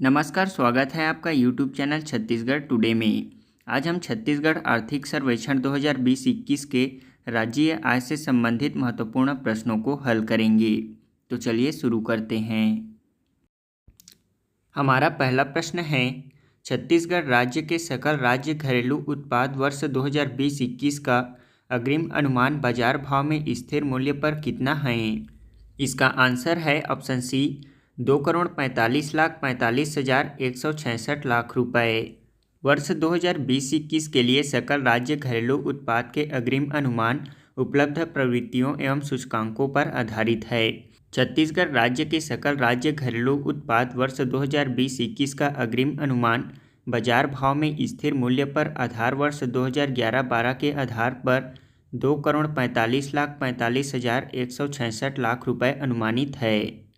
नमस्कार, स्वागत है आपका यूट्यूब चैनल छत्तीसगढ़ टुडे में। आज हम छत्तीसगढ़ आर्थिक सर्वेक्षण 2020-21 के राज्यीय आय से संबंधित महत्वपूर्ण प्रश्नों को हल करेंगे। तो चलिए शुरू करते हैं। हमारा पहला प्रश्न है, छत्तीसगढ़ राज्य के सकल राज्य घरेलू उत्पाद वर्ष 2020-21 का अग्रिम अनुमान बाजार भाव में स्थिर मूल्य पर कितना है? इसका आंसर है ऑप्शन सी 2,45,45,166 लाख रुपए। वर्ष 2020-21 के लिए सकल राज्य घरेलू उत्पाद के अग्रिम अनुमान उपलब्ध प्रवृत्तियों एवं सूचकांकों पर आधारित है। छत्तीसगढ़ राज्य के सकल राज्य घरेलू उत्पाद वर्ष 2020-21 का अग्रिम अनुमान बाजार भाव में स्थिर मूल्य पर आधार वर्ष 2011-12 के आधार पर 2,45,45,166 लाख रुपए अनुमानित है।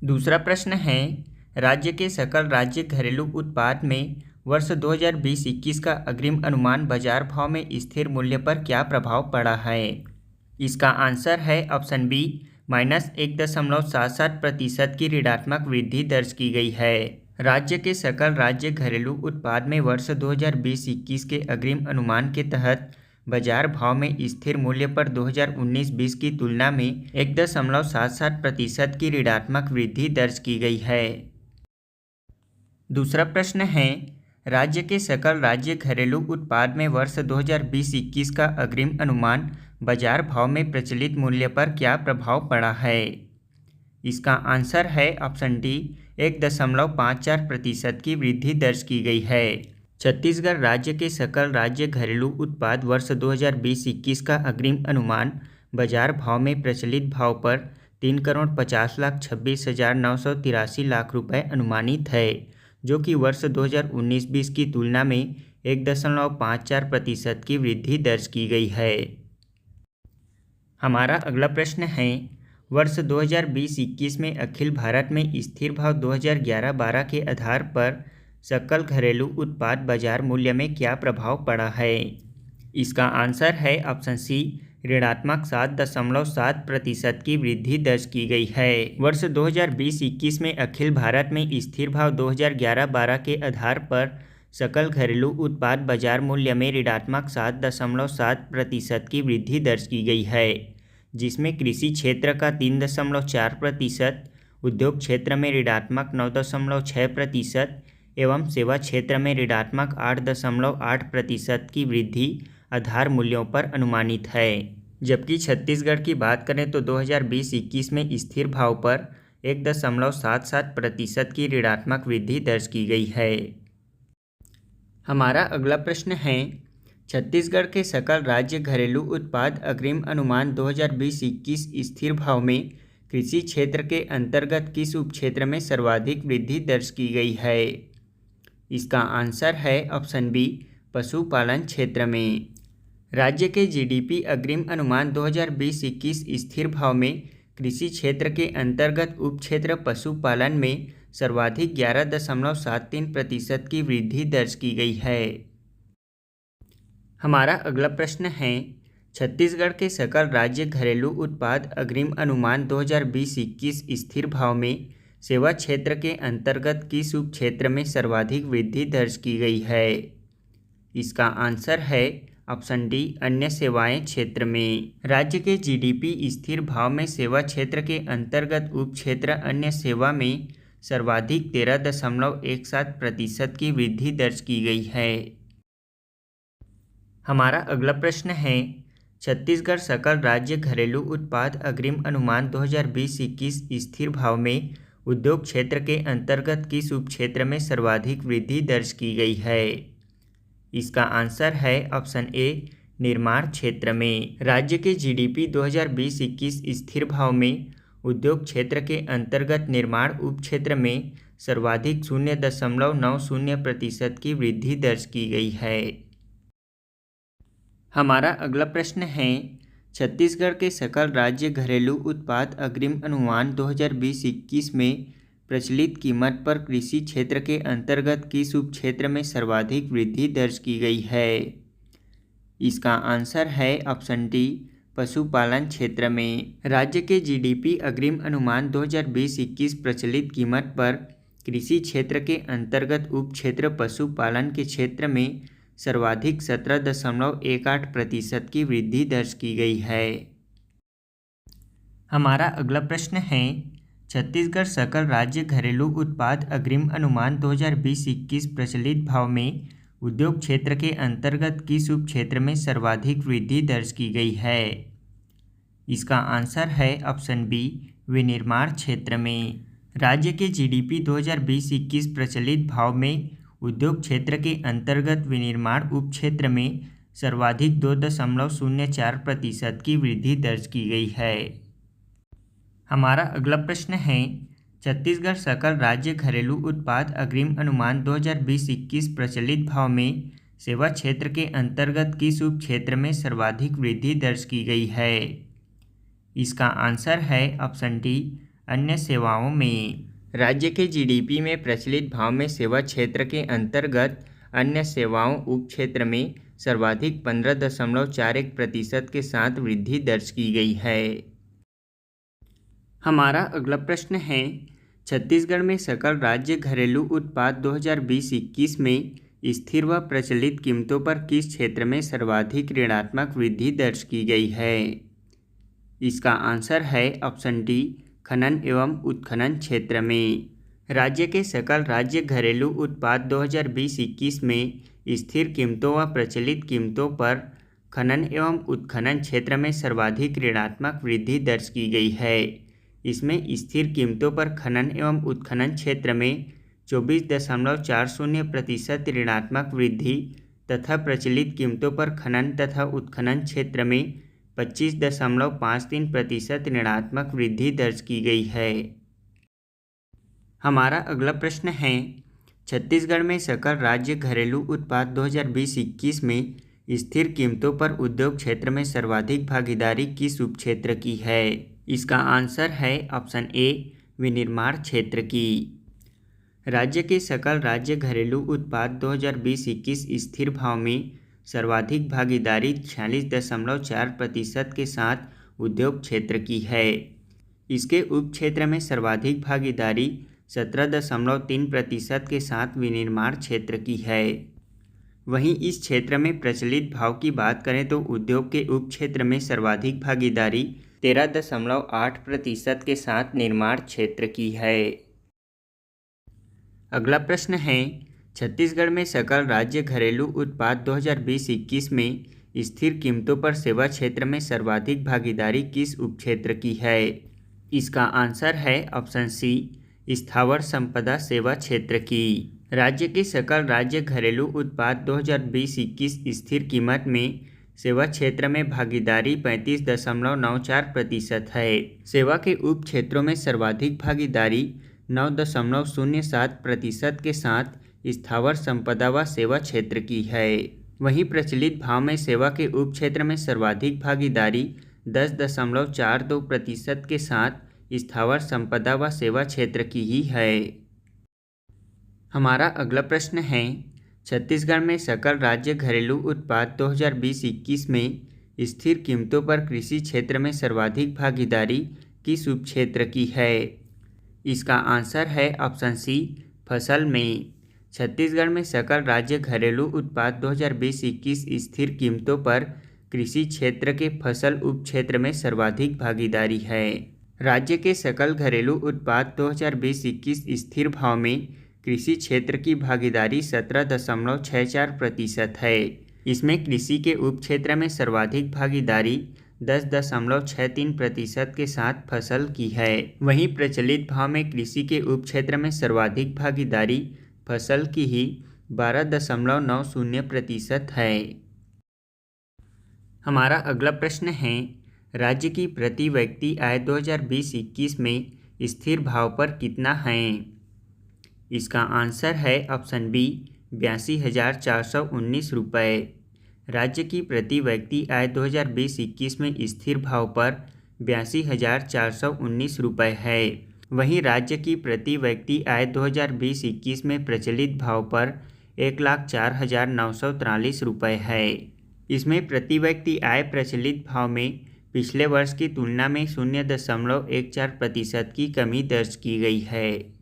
दूसरा प्रश्न है, राज्य के सकल राज्य घरेलू उत्पाद में वर्ष 2020-21 का अग्रिम अनुमान बाजार भाव में स्थिर मूल्य पर क्या प्रभाव पड़ा है? इसका आंसर है ऑप्शन बी -1.77% की ऋणात्मक वृद्धि दर्ज की गई है। राज्य के सकल राज्य घरेलू उत्पाद में वर्ष 2020-21 के अग्रिम अनुमान के तहत बाजार भाव में स्थिर मूल्य पर 2019-20 की तुलना में 1.77% की ऋणात्मक वृद्धि दर्ज की गई है। दूसरा प्रश्न है, राज्य के सकल राज्य घरेलू उत्पाद में वर्ष 2020-21 का अग्रिम अनुमान बाजार भाव में प्रचलित मूल्य पर क्या प्रभाव पड़ा है? इसका आंसर है ऑप्शन डी 1.54% की वृद्धि दर्ज की गई है। छत्तीसगढ़ राज्य के सकल राज्य घरेलू उत्पाद वर्ष 2020-21 का अग्रिम अनुमान बाजार भाव में प्रचलित भाव पर 3,50,26,983 लाख रुपए अनुमानित है, जो कि वर्ष 2019-20 की तुलना में 1.54% की वृद्धि दर्ज की गई है। हमारा अगला प्रश्न है, वर्ष 2020-21 में अखिल भारत में स्थिर भाव 2011-12 के आधार पर सकल घरेलू उत्पाद बाजार मूल्य में क्या प्रभाव पड़ा है? इसका आंसर है ऑप्शन सी ऋणात्मक 7.7% की वृद्धि दर्ज की गई है। वर्ष 2020-21 में अखिल भारत में स्थिर भाव 2011-12 के आधार पर सकल घरेलू उत्पाद बाजार मूल्य में ऋणात्मक 7.7% की वृद्धि दर्ज की गई है, जिसमें कृषि क्षेत्र का 3.4%, उद्योग क्षेत्र में ऋणात्मक 9.6% एवं सेवा क्षेत्र में ऋणात्मक 8.8% की वृद्धि आधार मूल्यों पर अनुमानित है। जबकि छत्तीसगढ़ की बात करें तो 2020-21 में स्थिर भाव पर 1.77% की ऋणात्मक वृद्धि दर्ज की गई है। हमारा अगला प्रश्न है, छत्तीसगढ़ के सकल राज्य घरेलू उत्पाद अग्रिम अनुमान 2020-21 स्थिर भाव में कृषि क्षेत्र के अंतर्गत किस उपक्षेत्र में सर्वाधिक वृद्धि दर्ज की गई है? इसका आंसर है ऑप्शन बी पशुपालन क्षेत्र में। राज्य के जीडीपी अग्रिम अनुमान 2020-21 स्थिर भाव में कृषि क्षेत्र के अंतर्गत उपक्षेत्र पशुपालन में सर्वाधिक 11.73% की वृद्धि दर्ज की गई है। हमारा अगला प्रश्न है, छत्तीसगढ़ के सकल राज्य घरेलू उत्पाद अग्रिम अनुमान 2020-21 स्थिर भाव में सेवा क्षेत्र के अंतर्गत किस उपक्षेत्र में सर्वाधिक वृद्धि दर्ज की गई है? इसका आंसर है ऑप्शन डी अन्य सेवाएं क्षेत्र में। राज्य के जीडीपी स्थिर भाव में सेवा क्षेत्र के अंतर्गत उपक्षेत्र अन्य सेवा में सर्वाधिक 13.17% की वृद्धि दर्ज की गई है। हमारा अगला प्रश्न है, छत्तीसगढ़ सकल राज्य घरेलू उत्पाद अग्रिम अनुमान 2020-21 स्थिर भाव में उद्योग क्षेत्र के अंतर्गत किस उपक्षेत्र में सर्वाधिक वृद्धि दर्ज की गई है? इसका आंसर है ऑप्शन ए निर्माण क्षेत्र में। राज्य के जीडीपी 2020-21 स्थिर भाव में उद्योग क्षेत्र के अंतर्गत निर्माण उपक्षेत्र में सर्वाधिक 0.90% की वृद्धि दर्ज की गई है। हमारा अगला प्रश्न है, छत्तीसगढ़ के सकल राज्य घरेलू उत्पाद अग्रिम अनुमान 2020-21 में प्रचलित कीमत पर कृषि क्षेत्र के अंतर्गत किस उपक्षेत्र में सर्वाधिक वृद्धि दर्ज की गई है? इसका आंसर है ऑप्शन डी पशुपालन क्षेत्र में। राज्य के जीडीपी अग्रिम अनुमान 2020-21 प्रचलित कीमत पर कृषि क्षेत्र के अंतर्गत उप क्षेत्र पशुपालन के क्षेत्र में सर्वाधिक 17.18% की वृद्धि दर्ज की गई है। हमारा अगला प्रश्न है, छत्तीसगढ़ सकल राज्य घरेलू उत्पाद अग्रिम अनुमान 2020-21 प्रचलित भाव में उद्योग क्षेत्र के अंतर्गत किस उप क्षेत्र में सर्वाधिक वृद्धि दर्ज की गई है? इसका आंसर है ऑप्शन बी, विनिर्माण क्षेत्र में। राज्य के जीडीपी 2020-21 प्रचलित भाव में उद्योग क्षेत्र के अंतर्गत विनिर्माण उप क्षेत्र में सर्वाधिक 2.04% की वृद्धि दर्ज की गई है। हमारा अगला प्रश्न है, छत्तीसगढ़ सकल राज्य घरेलू उत्पाद अग्रिम अनुमान 2020-21 प्रचलित भाव में सेवा क्षेत्र के अंतर्गत किस उप क्षेत्र में सर्वाधिक वृद्धि दर्ज की गई है? इसका आंसर है ऑप्शन डी, अन्य सेवाओं में। राज्य के जीडीपी में प्रचलित भाव में सेवा क्षेत्र के अंतर्गत अन्य सेवाओं उप क्षेत्र में सर्वाधिक 15.41% के साथ वृद्धि दर्ज की गई है। हमारा अगला प्रश्न है, छत्तीसगढ़ में सकल राज्य घरेलू उत्पाद 2020-21 में स्थिर व प्रचलित कीमतों पर किस क्षेत्र में सर्वाधिक ऋणात्मक वृद्धि दर्ज की गई है? इसका आंसर है ऑप्शन डी, खनन एवं उत्खनन क्षेत्र में। राज्य के सकल राज्य घरेलू उत्पाद 2020-21 में स्थिर कीमतों व प्रचलित कीमतों पर खनन एवं उत्खनन क्षेत्र में सर्वाधिक ऋणात्मक वृद्धि दर्ज की गई है। इसमें स्थिर कीमतों पर खनन एवं उत्खनन क्षेत्र में 24.40% ऋणात्मक वृद्धि तथा प्रचलित कीमतों पर खनन तथा उत्खनन क्षेत्र में 25.53% ऋणात्मक वृद्धि दर्ज की गई है। हमारा अगला प्रश्न है, छत्तीसगढ़ में सकल राज्य घरेलू उत्पाद 2020-21 में स्थिर कीमतों पर उद्योग क्षेत्र में सर्वाधिक भागीदारी किस उप क्षेत्र की है? इसका आंसर है ऑप्शन ए, विनिर्माण क्षेत्र की। राज्य के सकल राज्य घरेलू उत्पाद 2020-21 स्थिर भाव में सर्वाधिक भागीदारी 46.4% के साथ उद्योग क्षेत्र की है। इसके उप क्षेत्र में सर्वाधिक भागीदारी 17.3% के साथ विनिर्माण क्षेत्र की है। वहीं इस क्षेत्र में प्रचलित भाव की बात करें तो उद्योग के उप क्षेत्र में सर्वाधिक भागीदारी 13.8% के साथ निर्माण क्षेत्र की है। अगला प्रश्न है, छत्तीसगढ़ में सकल राज्य घरेलू उत्पाद 2020-21 में स्थिर कीमतों पर सेवा क्षेत्र में सर्वाधिक भागीदारी किस उप क्षेत्र की है? इसका आंसर है ऑप्शन सी, स्थावर संपदा सेवा क्षेत्र की। राज्य के सकल राज्य घरेलू उत्पाद 2020-21 स्थिर कीमत में सेवा क्षेत्र में भागीदारी 35.94% है। सेवा के उप क्षेत्रों में सर्वाधिक भागीदारी 9.07% के साथ स्थावर संपदा व सेवा क्षेत्र की है। वहीं प्रचलित भाव में सेवा के उप क्षेत्र में सर्वाधिक भागीदारी 10.42% के साथ स्थावर संपदा व सेवा क्षेत्र की ही है। हमारा अगला प्रश्न है, छत्तीसगढ़ में सकल राज्य घरेलू उत्पाद 2020-21 में स्थिर कीमतों पर कृषि क्षेत्र में सर्वाधिक भागीदारी किस उप क्षेत्र की है? इसका आंसर है ऑप्शन सी, फसल में। छत्तीसगढ़ में सकल राज्य घरेलू उत्पाद 2020-21 स्थिर कीमतों पर कृषि क्षेत्र के फसल उप क्षेत्र में सर्वाधिक भागीदारी है। राज्य के सकल घरेलू उत्पाद 2020-21 स्थिर भाव में कृषि क्षेत्र की भागीदारी 17.64% है। इसमें कृषि के उप क्षेत्र में सर्वाधिक भागीदारी 10.63% के साथ फसल की है। वहीं प्रचलित भाव में कृषि के उप क्षेत्र में सर्वाधिक भागीदारी फसल की ही 12.90% है। हमारा अगला प्रश्न है, राज्य की प्रति व्यक्ति आय 2020-21 में स्थिर भाव पर कितना है? इसका आंसर है ऑप्शन बी, 82,419 रुपये। राज्य की प्रति व्यक्ति आय 2020-21 में स्थिर भाव पर 82,419 रुपये है। वहीं राज्य की प्रति व्यक्ति आय 2020-21 में प्रचलित भाव पर 1,04,943 रुपये है। इसमें प्रति व्यक्ति आय प्रचलित भाव में पिछले वर्ष की तुलना में 0.14% की कमी दर्ज की गई है।